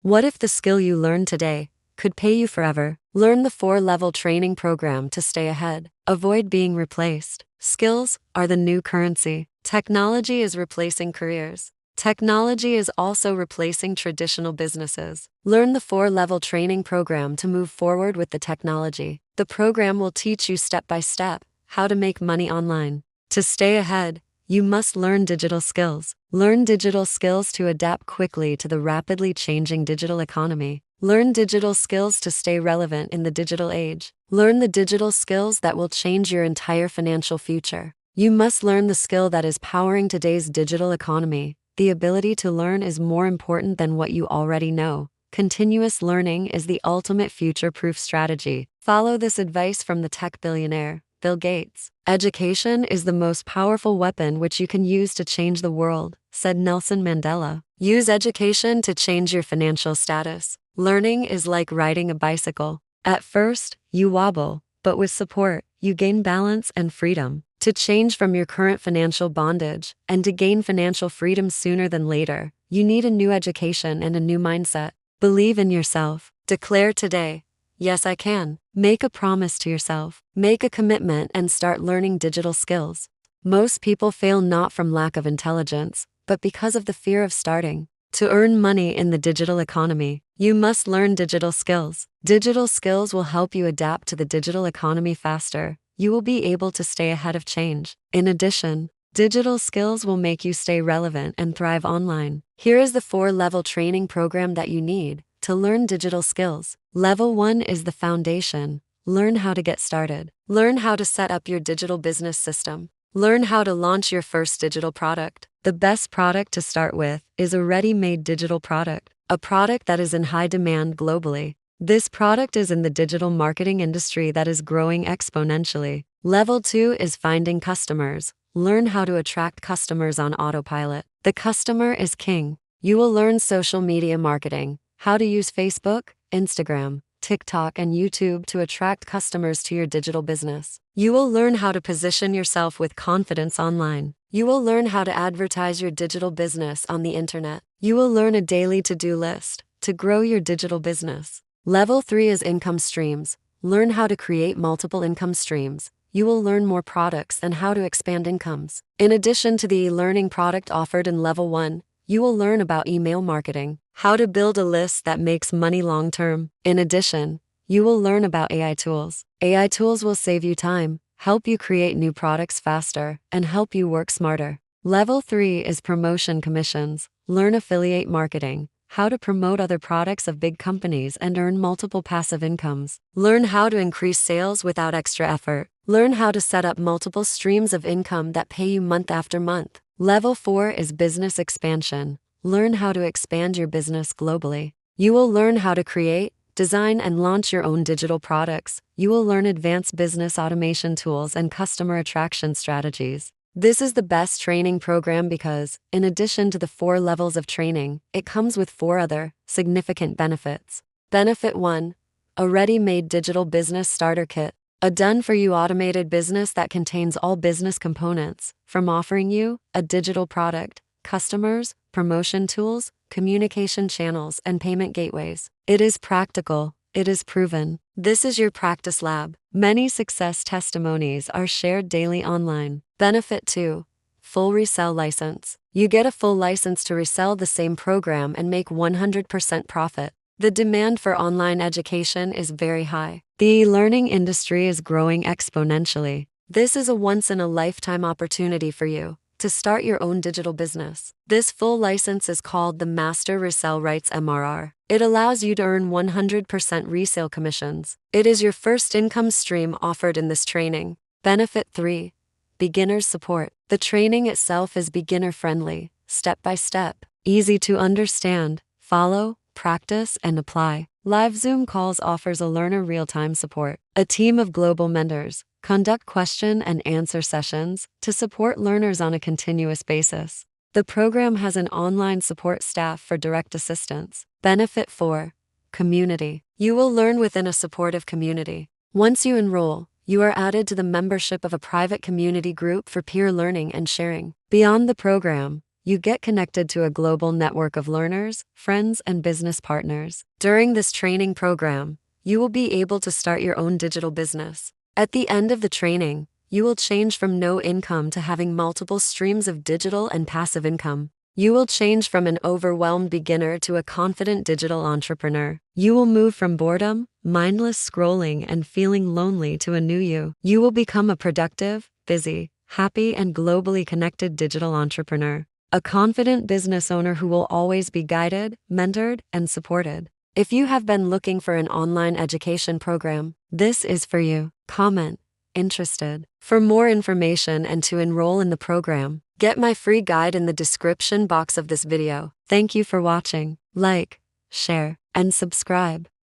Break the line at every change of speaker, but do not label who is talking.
What if the skill you learn today could pay you forever? Learn the 4-level training program to stay ahead. Avoid being replaced. Skills are the new currency. Technology is replacing careers. Technology is also replacing traditional businesses. Learn the 4-level training program to move forward with the technology. The program will teach you step by step how to make money online. To stay ahead, you must learn digital skills. Learn digital skills to adapt quickly to the rapidly changing digital economy. Learn digital skills to stay relevant in the digital age. Learn the digital skills that will change your entire financial future. You must learn the skill that is powering today's digital economy. The ability to learn is more important than what you already know. Continuous learning is the ultimate future-proof strategy. Follow this advice from the tech billionaire, Bill Gates. Education is the most powerful weapon which you can use to change the world, said Nelson Mandela. Use education to change your financial status. Learning is like riding a bicycle. At first, you wobble, but with support, you gain balance and freedom. To change from your current financial bondage and to gain financial freedom sooner than later, you need a new education and a new mindset. Believe in yourself. Declare today, yes, I can. Make a promise to yourself. Make a commitment and start learning digital skills. Most people fail not from lack of intelligence, but because of the fear of starting. To earn money in the digital economy, you must learn digital skills. Digital skills will help you adapt to the digital economy faster. You will be able to stay ahead of change. In addition, digital skills will make you stay relevant and thrive online. Here is the 4-level training program that you need to learn digital skills. Level 1 is the foundation. Learn how to get started. Learn how to set up your digital business system. Learn how to launch your first digital product. The best product to start with is a ready-made digital product, a product that is in high demand globally. This product is in the digital marketing industry that is growing exponentially. Level 2 is finding customers. Learn how to attract customers on autopilot. The customer is king. You will learn social media marketing, how to use Facebook, Instagram, TikTok, and YouTube to attract customers to your digital business. You will learn how to position yourself with confidence online. You will learn how to advertise your digital business on the internet. You will learn a daily to-do list to grow your digital business. Level 3 is income streams. Learn how to create multiple income streams. You will learn more products and how to expand incomes. In addition to the e-learning product offered in Level 1, you will learn about email marketing, how to build a list that makes money long-term. In addition, you will learn about AI tools. AI tools will save you time, help you create new products faster, and help you work smarter. Level 3 is promotion commissions. Learn affiliate marketing, how to promote other products of big companies and earn multiple passive incomes. Learn how to increase sales without extra effort. Learn how to set up multiple streams of income that pay you month after month. Level 4 is business expansion. Learn how to expand your business globally. You will learn how to create, design, and launch your own digital products. You will learn advanced business automation tools and customer attraction strategies. This is the best training program because, in addition to the 4 levels of training, it comes with 4 other significant benefits. Benefit 1. A ready-made digital business starter kit. A done-for-you automated business that contains all business components, from offering you a digital product, customers, promotion tools, communication channels, and payment gateways. It is practical. It is proven. This is your practice lab. Many success testimonies are shared daily online. Benefit 2. Full resell license. You get a full license to resell the same program and make 100% profit. The demand for online education is very high. The e-learning industry is growing exponentially. This is a once-in-a-lifetime opportunity for you to start your own digital business. This full license is called the Master Resell Rights MRR. It allows you to earn 100% resale commissions. It is your first income stream offered in this training. Benefit 3. Beginner's support. The training itself is beginner-friendly, step-by-step, easy to understand, follow, practice, and apply. Live Zoom calls offers a learner real-time support. A team of global mentors conduct question and answer sessions to support learners on a continuous basis. The program has an online support staff for direct assistance. Benefit 4. Community. You will learn within a supportive community. Once you enroll, you are added to the membership of a private community group for peer learning and sharing. Beyond the program, you get connected to a global network of learners, friends, and business partners. During this training program, you will be able to start your own digital business. At the end of the training, you will change from no income to having multiple streams of digital and passive income. You will change from an overwhelmed beginner to a confident digital entrepreneur. You will move from boredom, mindless scrolling, and feeling lonely to a new you. You will become a productive, busy, happy, and globally connected digital entrepreneur. A confident business owner who will always be guided, mentored, and supported. If you have been looking for an online education program, this is for you. Comment interested. For more information and to enroll in the program, get my free guide in the description box of this video. Thank you for watching. Like, share, and subscribe.